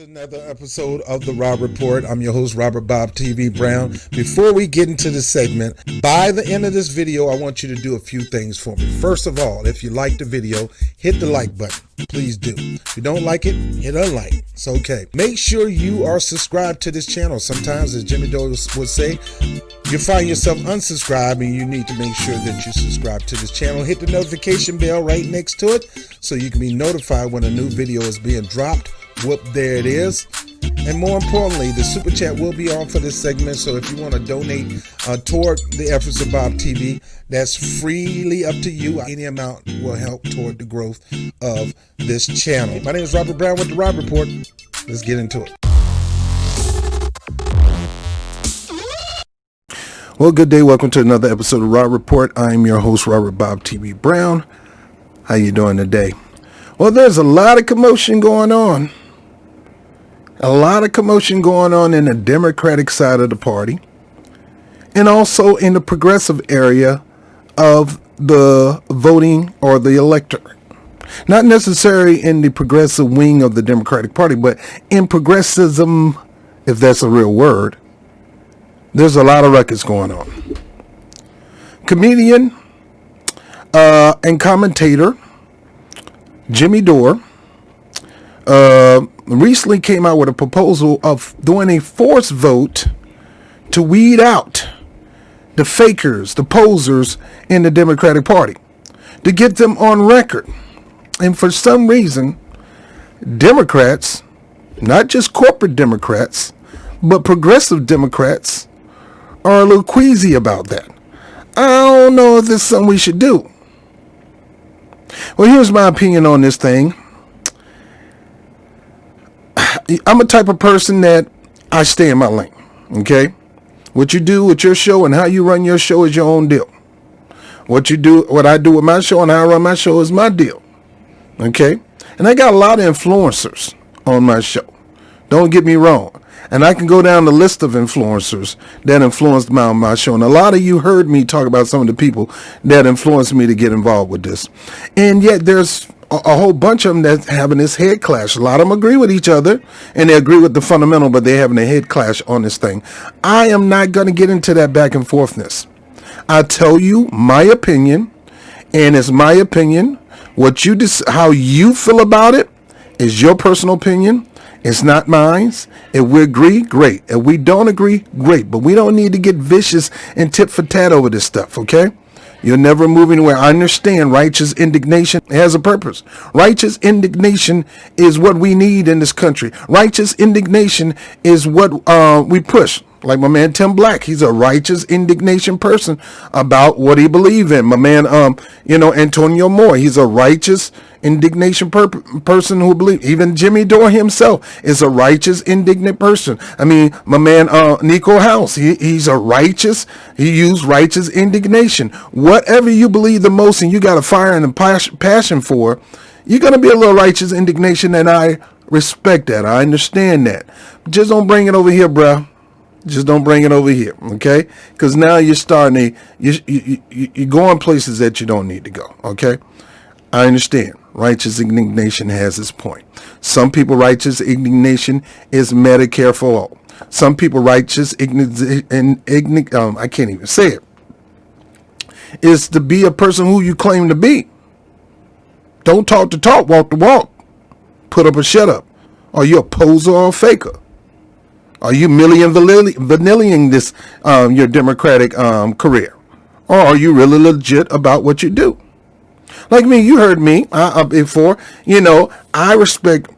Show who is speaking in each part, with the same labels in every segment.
Speaker 1: to another episode of the Rob Report. I'm your host, Robert Bob TV Brown. Before we get into the segment, by the end of this video, I want you to do a few things for me. First of all, if you like the video, hit the like button. Please do. If you don't like it, hit unlike. It's okay. Make sure you are subscribed to this channel. Sometimes, as Jimmy Dore would say, you find yourself unsubscribed and you need to make sure that you subscribe to this channel. Hit the notification bell right next to it so you can be notified when a new video is being dropped. Whoop, there it is. And more importantly, the super chat will be on for this segment. So if you want to donate toward the efforts of Bob TV, that's freely up to you. Any amount will help toward the growth of this channel. My name is Robert Brown with the Rob Report. Let's get into it. Well, good day. Welcome to another episode of Rob Report. I'm your host, Robert Bob TV Brown. How you doing today? Well, there's a lot of commotion going on. A lot of commotion going on in the Democratic side of the party and also in the progressive area of the voting or the electorate. Not necessarily in the progressive wing of the Democratic Party, but in progressivism, if that's a real word, there's a lot of ruckus going on. Comedian and commentator Jimmy Dore recently came out with a proposal of doing a forced vote to weed out the fakers, the posers in the Democratic Party, to get them on record. And for some reason, Democrats, not just corporate Democrats, but progressive Democrats, are a little queasy about that. I don't know if this is something we should do. Well, here's my opinion on this thing. I'm a type of person that I stay in my lane, okay? What you do with your show and how you run your show is your own deal. What I do with my show and how I run my show is my deal, okay? And I got a lot of influencers on my show. Don't get me wrong. And I can go down the list of influencers that influenced my show. And a lot of you heard me talk about some of the people that influenced me to get involved with this. And yet there's a whole bunch of them that's having this head clash. A lot of them agree with each other and they agree with the fundamental, but they're having a head clash on this thing. I am not going to get into that back and forthness. I tell you my opinion, and it's my opinion. How you feel about it is your personal opinion. It's not mine. If we agree, great. If we don't agree, great. But we don't need to get vicious and tit for tat over this stuff, okay? You'll never move anywhere. I understand righteous indignation has a purpose. Righteous indignation is what we need in this country. Righteous indignation is what we push. Like my man Tim Black, he's a righteous indignation person about what he believes in. My man, Antonio Moore, he's a righteous indignation person who believes. Even Jimmy Dore himself is a righteous indignant person. I mean, my man Nico House, he's a righteous. He used righteous indignation. Whatever you believe the most, and you got a fire and a passion for, you're gonna be a little righteous indignation, and I respect that. I understand that. Just don't bring it over here, bruh. Just don't bring it over here, okay? Because now you're starting you're going places that you don't need to go, okay? I understand. Righteous indignation has its point. Some people, righteous indignation is Medicare for all. Some people, righteous I can't even say it, is to be a person who you claim to be. Don't talk the talk, walk the walk. Put up or shut up. Are you a poser or a faker? Are you vanilling this, your Democratic career? Or are you really legit about what you do? Like me, you heard me before. I respect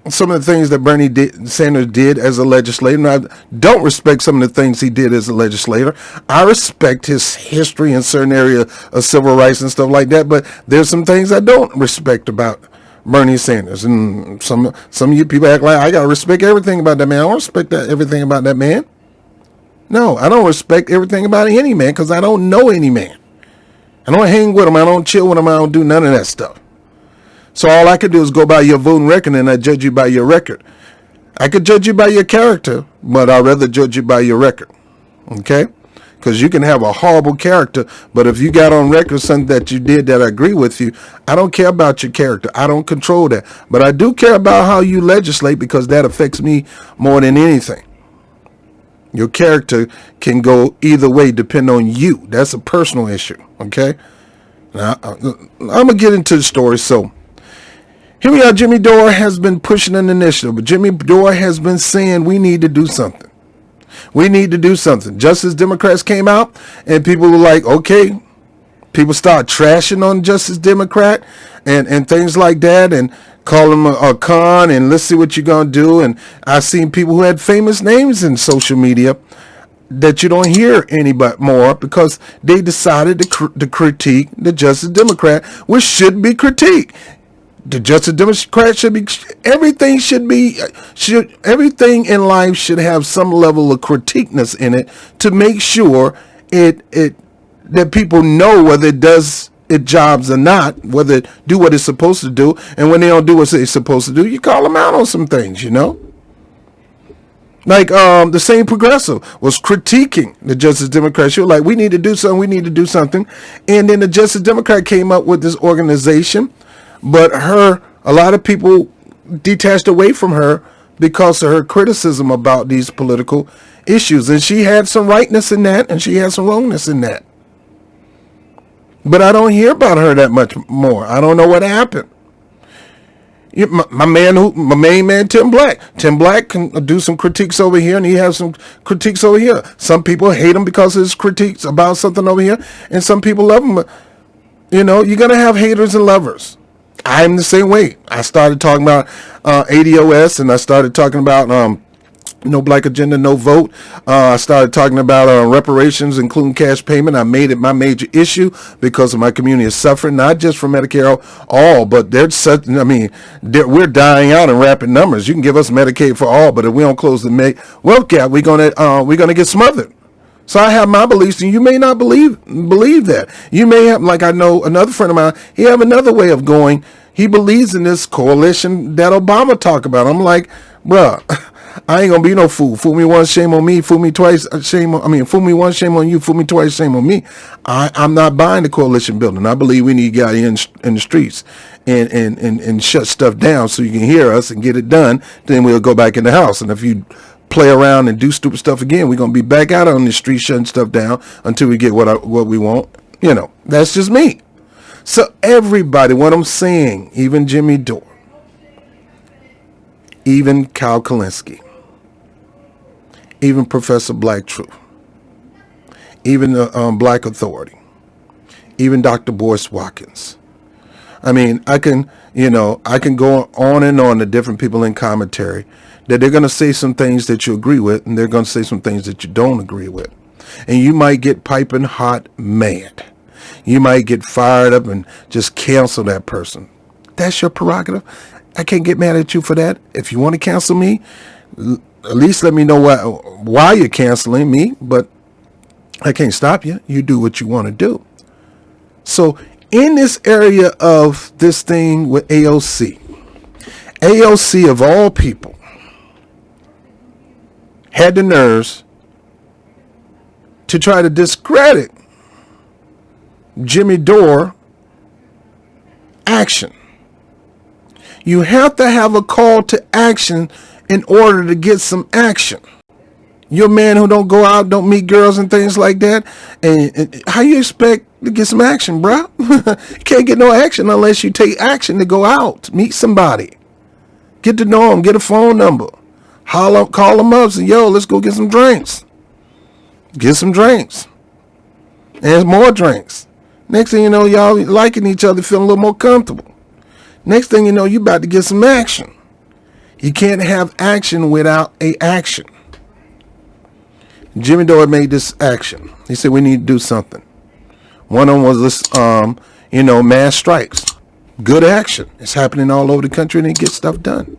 Speaker 1: some of the things that Bernie Sanders did as a legislator, and I don't respect some of the things he did as a legislator. I respect his history in certain area of civil rights and stuff like that, but there's some things I don't respect about Bernie Sanders. And some of you people act like I gotta respect everything about that man. I don't respect everything about that man. No, I don't respect everything about any man because I don't know any man. I don't hang with him. I don't chill with him. I don't do none of that stuff. So all I could do is go by your voting record, and I judge you by your record. I could judge you by your character, but I'd rather judge you by your record. Okay? Because you can have a horrible character, but if you got on record something that you did that I agree with you, I don't care about your character. I don't control that. But I do care about how you legislate, because that affects me more than anything. Your character can go either way depending on you. That's a personal issue, okay? Now, I'm going to get into the story. So, here we are. Jimmy Dore has been pushing an initiative, but Jimmy Dore has been saying we need to do something. We need to do something. Justice Democrats came out and people were like, okay. People start trashing on Justice Democrat and things like that and call him a con and let's see what you're going to do. And I've seen people who had famous names in social media that you don't hear anybody more because they decided to critique the Justice Democrat, which should be critiqued. The Justice Democrat should be, everything in life should have some level of critiqueness in it to make sure that people know whether it does its jobs or not, whether it do what it's supposed to do. And when they don't do what it's supposed to do, you call them out on some things, you know? Like the same progressive was critiquing the Justice Democrat. She was like, we need to do something. And then the Justice Democrat came up with this organization. But a lot of people detached away from her because of her criticism about these political issues. And she had some rightness in that, and she had some wrongness in that. But I don't hear about her that much more. I don't know what happened. My main man, Tim Black. Tim Black can do some critiques over here, and he has some critiques over here. Some people hate him because of his critiques about something over here, and some people love him. But, you're going to have haters and lovers. I'm the same way. I started talking about ADOS, and I started talking about Black Agenda, no vote. I started talking about reparations, including cash payment. I made it my major issue because of my community is suffering, not just from Medicare all, but we're dying out in rapid numbers. You can give us Medicaid for all, but if we don't close the wealth gap, we're gonna get smothered. So I have my beliefs, and you may not believe that. You may have, like I know another friend of mine, he have another way of going. He believes in this coalition that Obama talked about. I'm like, bruh, I ain't gonna be no fool. Fool me once, shame on me. Fool me twice, fool me once, shame on you. Fool me twice, shame on me. I'm not buying the coalition building. I believe we need to get in the streets and shut stuff down so you can hear us and get it done. Then we'll go back in the house. And if you play around and do stupid stuff again, we're going to be back out on the street shutting stuff down until we get what we want. That's just me. So everybody, what I'm saying, even Jimmy Dore, even Kyle Kalinske, even Professor Black Truth, even the Black Authority, even Dr. Boyce Watkins. I can go on and on to different people in commentary that they're going to say some things that you agree with, and they're going to say some things that you don't agree with. And you might get piping hot mad. You might get fired up and just cancel that person. That's your prerogative. I can't get mad at you for that. If you want to cancel me, at least let me know why you're canceling me, but I can't stop you. You do what you want to do. So in this area of this thing with AOC of all people, had the nerves to try to discredit Jimmy Dore action. You have to have a call to action in order to get some action. You're a man who don't go out, don't meet girls and things like that. And how you expect to get some action, bro? You can't get no action unless you take action to go out, meet somebody, get to know them, get a phone number. Call them up, say, yo, let's go get some drinks. Get some drinks. And more drinks. Next thing you know, y'all liking each other, feeling a little more comfortable. Next thing you know, you about to get some action. You can't have action without a action. Jimmy Dore made this action. He said we need to do something. One of them was this, mass strikes. Good action. It's happening all over the country, and it gets stuff done.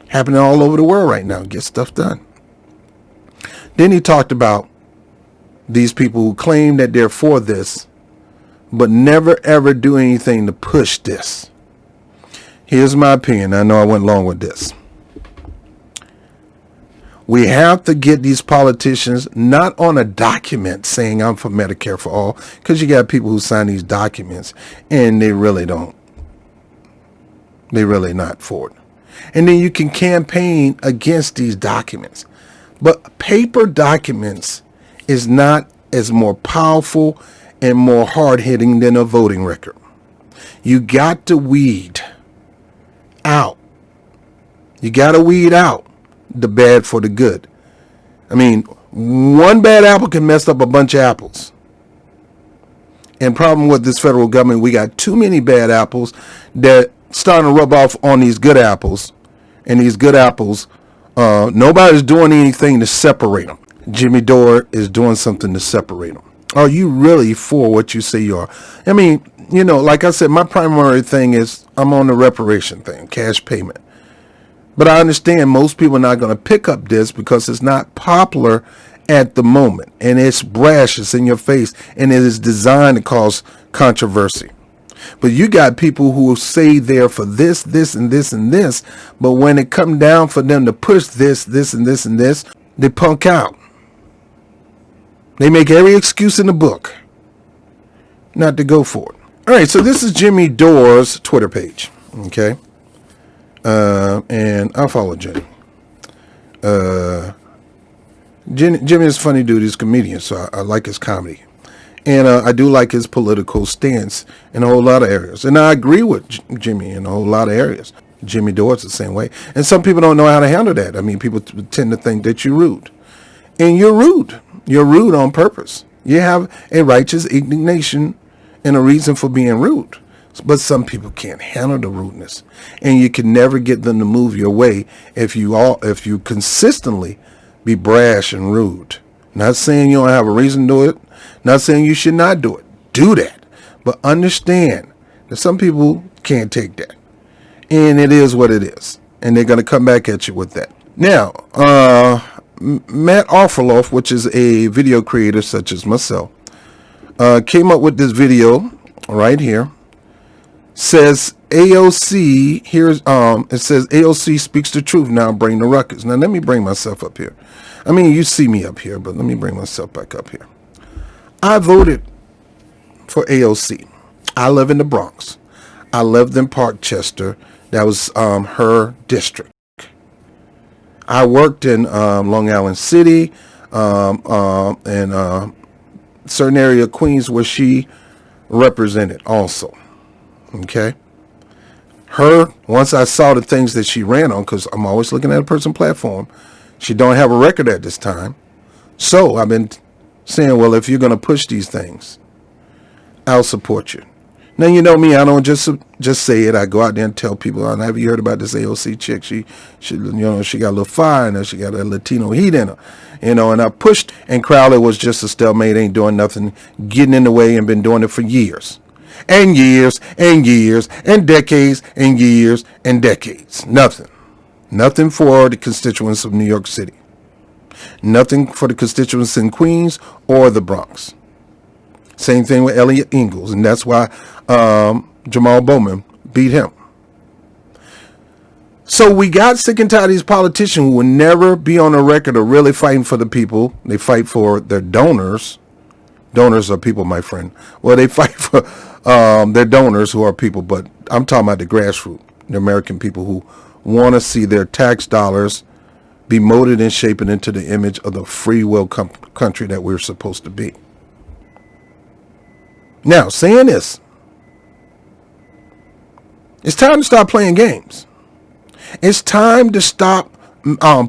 Speaker 1: Happening all over the world right now. Get stuff done. Then he talked about these people who claim that they're for this, but never ever do anything to push this. Here's my opinion. I know I went long with this. We have to get these politicians not on a document saying I'm for Medicare for all, because you got people who sign these documents and they really don't. They really not for it. And then you can campaign against these documents. But paper documents is not as more powerful and more hard-hitting than a voting record. You got to weed out. You got to weed out the bad for the good. I mean, one bad apple can mess up a bunch of apples. And problem with this federal government, we got too many bad apples that starting to rub off on these good apples. And these good apples, nobody's doing anything to separate them. Jimmy Dore is doing something to separate them. Are you really for what you say you are? I mean, you know, like I said, my primary thing is I'm on the reparation thing, cash payment. But I understand most people are not going to pick up this because it's not popular at the moment. And it's brash, it's in your face, and it is designed to cause controversy. But you got people who will say they're for this, this, and this, and this. But when it comes down for them to push this, this, and this, and this, they punk out. They make every excuse in the book not to go for it. All right, so this is Jimmy Dore's Twitter page. Okay. And I'll follow Jimmy. Jimmy is a funny dude. He's a comedian, so I like his comedy. And I do like his political stance in a whole lot of areas. And I agree with Jimmy in a whole lot of areas. Jimmy Dore's the same way. And some people don't know how to handle that. I mean, people tend to think that you're rude. And you're rude. You're rude on purpose. You have a righteous indignation and a reason for being rude. But some people can't handle the rudeness. And you can never get them to move your way if you consistently be brash and rude. Not saying you don't have a reason to do it. Not saying you should not do it. Do that. But understand that some people can't take that. And it is what it is. And they're going to come back at you with that. Now, Matt Orfaloff, which is a video creator such as myself, came up with this video right here. Says AOC, here's it says AOC speaks the truth, now bring the ruckus. Now let me bring myself up here. I mean, you see me up here, but let me bring myself back up here. I voted for AOC. I live in the Bronx. I lived in Parkchester. That was her district. I worked in Long Island City and certain area of Queens where she represented also. Okay. Her, once I saw the things that she ran on, because I'm always looking at a person's platform, she don't have a record at this time. So I've been saying, well, if you're going to push these things, I'll support you. Now, you know me, I don't just say it. I go out there and tell people, have you heard about this AOC chick? She got a little fire in her. She got a Latino heat in her, and I pushed, and Crowley was just a stalemate, ain't doing nothing, getting in the way, and been doing it for years. And years and years and decades and years and decades. Nothing. Nothing for the constituents of New York City. Nothing for the constituents in Queens or the Bronx. Same thing with Elliot Ingalls, and that's why Jamal Bowman beat him. So we got sick and tired of these politicians who will never be on the record of really fighting for the people. They fight for their donors. Donors are people, my friend. Well, they fight for their donors who are people, but I'm talking about the grassroots, the American people who want to see their tax dollars be molded and shaped into the image of the free will country that we're supposed to be. Now, saying this, it's time to stop playing games. It's time to stop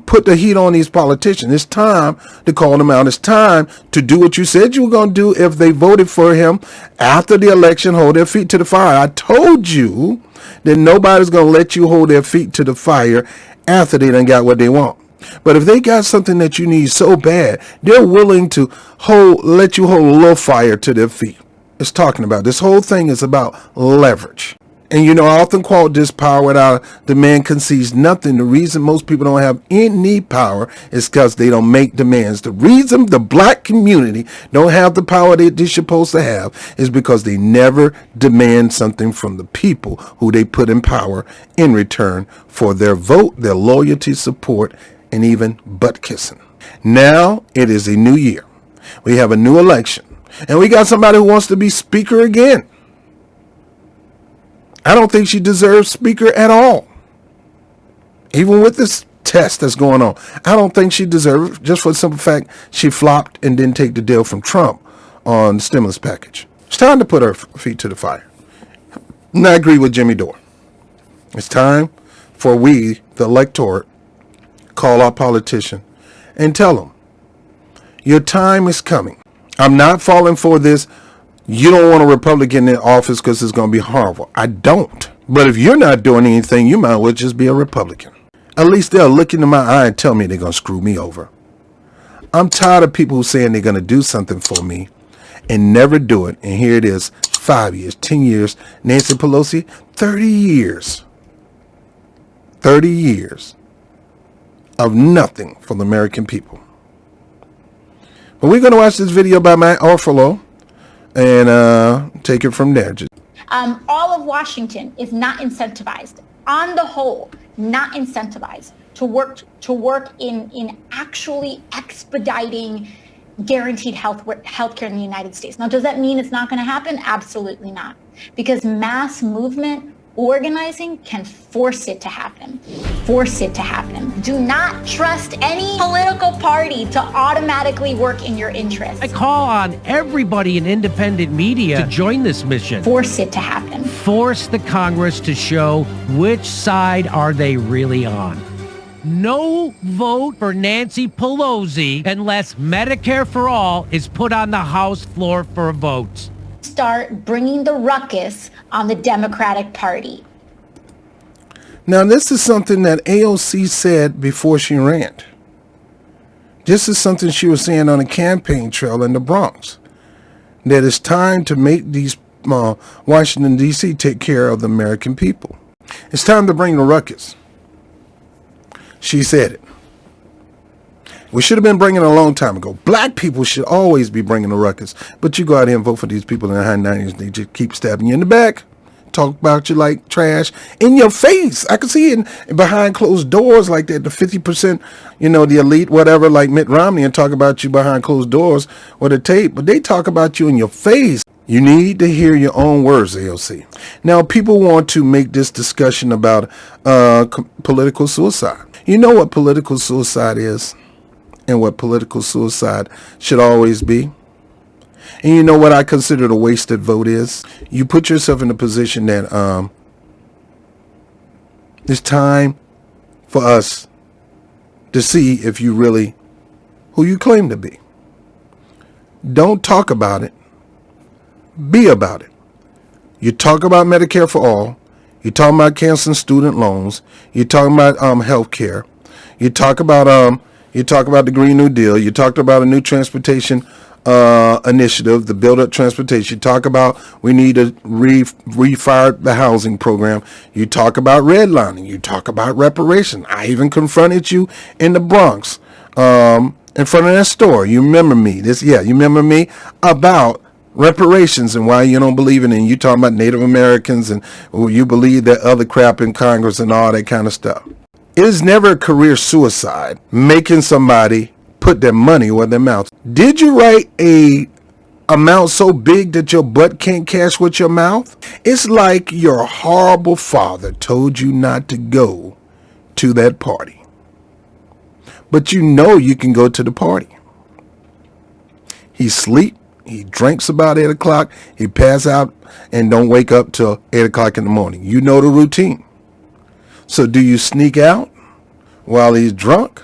Speaker 1: put the heat on these politicians. It's time to call them out. It's time to do what you said you were going to do if they voted for him after the election, hold their feet to the fire. I told you that nobody's going to let you hold their feet to the fire after they done got what they want. But if they got something that you need so bad, they're willing to let you hold a little fire to their feet. It's talking about, this whole thing is about leverage. And I often quote this: power without demand concedes nothing. The reason most people don't have any power is because they don't make demands. The reason the black community don't have the power that they're supposed to have is because they never demand something from the people who they put in power in return for their vote, their loyalty, support, and even butt kissing. Now it is a new year. We have a new election. And we got somebody who wants to be speaker again. I don't think she deserves speaker at all. Even with this test that's going on, I don't think she deserves it, just for the simple fact she flopped and didn't take the deal from Trump on the stimulus package. It's time to put her feet to the fire. And I agree with Jimmy Dore. It's time for we, the electorate, call our politician and tell them, your time is coming. I'm not falling for this. You don't want a Republican in office because it's going to be horrible. I don't. But if you're not doing anything, you might as well just be a Republican. At least they'll look into my eye and tell me they're going to screw me over. I'm tired of people who saying they're going to do something for me and never do it. And here it is, 5 years, 10 years. Nancy Pelosi, 30 years. 30 years of nothing for the American people. But we're going to watch this video by Matt Orfalo and take it from there.
Speaker 2: All of Washington is not incentivized, on the whole, not incentivized to work in actually expediting guaranteed health care in the United States. Now, does that mean it's not going to happen? Absolutely not. Because mass movement organizing can force it to happen. Force it to happen. Do not trust any political party to automatically work in your interest.
Speaker 3: I call on everybody in independent media to join this mission.
Speaker 2: Force it to happen.
Speaker 3: Force the Congress to show which side are they really on. No vote for Nancy Pelosi unless Medicare for all is put on the House floor for a vote.
Speaker 2: Start bringing the ruckus on the Democratic Party.
Speaker 1: Now, this is something that AOC said before she ran. This is something she was saying on a campaign trail in the Bronx. That it's time to make these Washington, D.C. take care of the American people. It's time to bring the ruckus. She said it. We should have been bringing it a long time ago. Black people should always be bringing the ruckus. But you go out here and vote for these people in the high 90s. They just keep stabbing you in the back. Talk about you like trash. In your face. I can see it behind closed doors like that. The 50%, the elite, whatever, like Mitt Romney, and talk about you behind closed doors with a tape. But they talk about you in your face. You need to hear your own words, AOC. Now, people want to make this discussion about political suicide. You know what political suicide is? And what political suicide should always be. And you know what I consider the wasted vote is? You put yourself in a position that it's time for us to see if you really who you claim to be. Don't talk about it. Be about it. You talk about Medicare for all. You're talking about canceling student loans. You're talking about health care. You talk about the Green New Deal. You talked about a new transportation initiative, the Build Up Transportation. You talk about we need to refire the housing program. You talk about redlining. You talk about reparation. I even confronted you in the Bronx in front of that store. You remember me? You remember me about reparations and why you don't believe in it. And you talking about Native Americans and you believe that other crap in Congress and all that kind of stuff. It is never a career suicide making somebody put their money where their mouth. Did you write a amount so big that your butt can't cash with your mouth? It's like your horrible father told you not to go to that party. But you can go to the party. He sleep, he drinks about 8 o'clock, he pass out and don't wake up till 8 o'clock in the morning. You know the routine. So do you sneak out while he's drunk?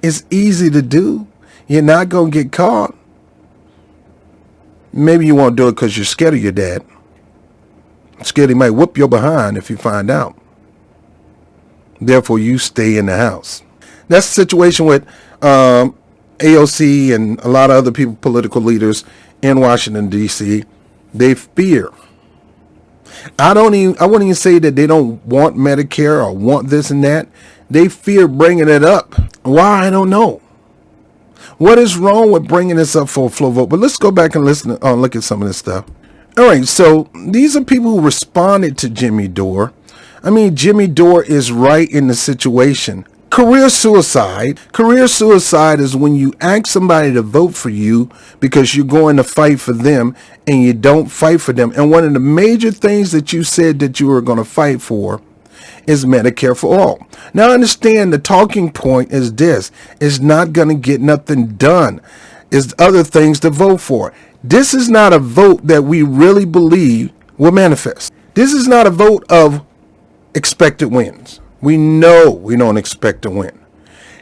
Speaker 1: It's easy to do. You're not going to get caught. Maybe you won't do it because you're scared of your dad. Scared he might whoop your behind if you find out. Therefore, you stay in the house. That's the situation with AOC and a lot of other people, political leaders in Washington, D.C. They fear. I wouldn't even say that they don't want Medicare or want this and that. They fear bringing it up. Why? I don't know. What is wrong with bringing this up for a floor vote? But let's go back and look at some of this stuff. All right, so these are people who responded to Jimmy Dore. I mean, Jimmy Dore is right in the situation. career suicide. Career suicide is when you ask somebody to vote for you because you're going to fight for them and you don't fight for them. And one of the major things that you said that you were going to fight for is Medicare for all. Now understand the talking point is this. It's not going to get nothing done. It's other things to vote for. This is not a vote that we really believe will manifest. This is not a vote of expected wins. We know we don't expect to win.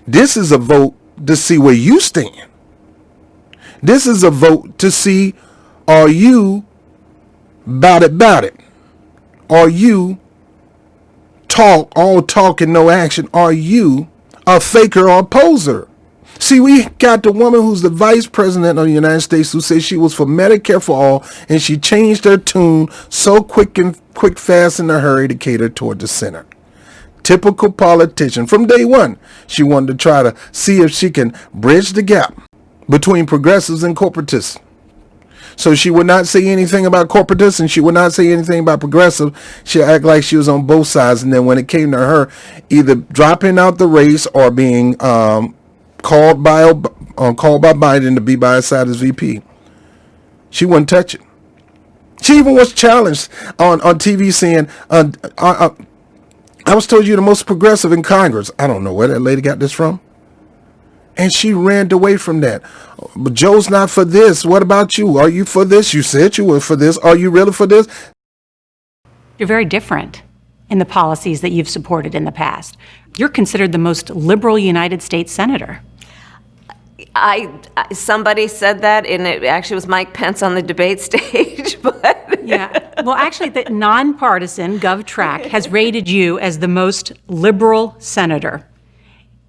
Speaker 1: This is a vote to see where you stand. This is a vote to see, are you about it? Are you all talk and no action? Are you a faker or a poser? See, we got the woman who's the vice president of the United States who said she was for Medicare for all, and she changed her tune so quick, fast, in a hurry to cater toward the center. Typical politician. From day one, she wanted to try to see if she can bridge the gap between progressives and corporatists. So she would not say anything about corporatists and she would not say anything about progressive. She'd act like she was on both sides. And then when it came to her either dropping out the race or being called by Biden to be by his side as VP, she wouldn't touch it. She even was challenged on TV saying, I was told you're the most progressive in Congress. I don't know where that lady got this from. And she ran away from that. But Joe's not for this. What about you? Are you for this? You said you were for this. Are you really for this?
Speaker 4: You're very different in the policies that you've supported in the past. You're considered the most liberal United States senator.
Speaker 5: Somebody said that, and it actually was Mike Pence on the debate stage. But
Speaker 4: yeah, well, actually, the nonpartisan GovTrack has rated you as the most liberal senator.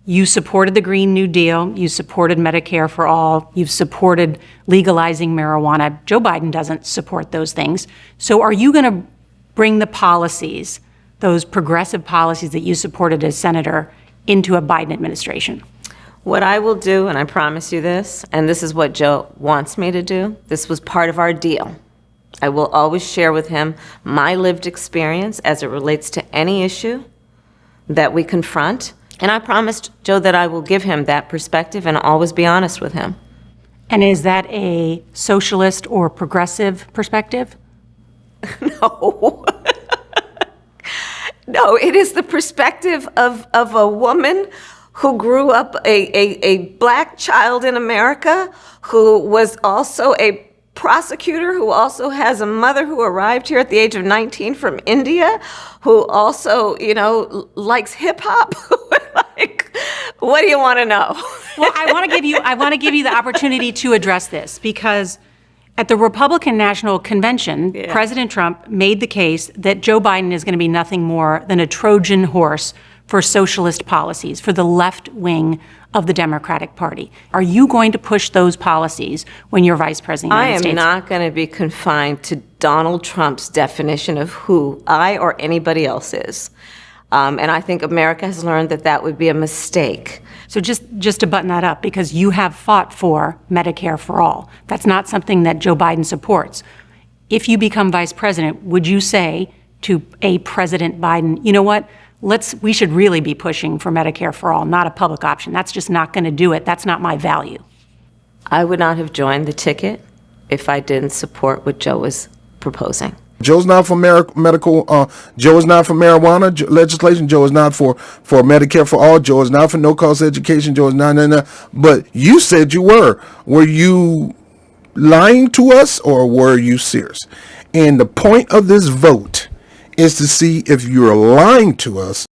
Speaker 4: You supported the Green New Deal. You supported Medicare for all. You've supported legalizing marijuana. Joe Biden doesn't support those things. So are you going to bring the policies, those progressive policies that you supported as senator, into a Biden administration?
Speaker 5: what I will do, and I promise you this, and this is what Joe wants me to do, this was part of our deal. I will always share with him my lived experience as it relates to any issue that we confront. And I promised Joe that I will give him that perspective and always be honest with him.
Speaker 4: And is that a socialist or progressive perspective?
Speaker 5: No. No, it is the perspective of a woman who grew up a black child in America, who was also a prosecutor, who also has a mother who arrived here at the age of 19 from India, who also, likes hip hop. Like, what do you want to know?
Speaker 4: Well, I want to give you the opportunity to address this, because at the Republican National Convention, President Trump made the case that Joe Biden is going to be nothing more than a Trojan horse for socialist policies, for the left wing of the Democratic Party. Are you going to push those policies when you're vice president of the United States?
Speaker 5: I am not going to be confined to Donald Trump's definition of who I or anybody else is. And I think America has learned that that would be a mistake.
Speaker 4: So just to button that up, because you have fought for Medicare for all. That's not something that Joe Biden supports. If you become vice president, would you say to a President Biden, you know what, we should really be pushing for Medicare for all, not a public option. That's just not going to do it. That's not my value.
Speaker 5: I would not have joined the ticket if I didn't support what Joe was proposing.
Speaker 1: Joe's not for Joe is not for marijuana legislation. Joe is not for Medicare for all. Joe is not for no-cost education. Joe is not. But you said you were. Were you lying to us, or were you serious? And the point of this vote is to see if you're lying to us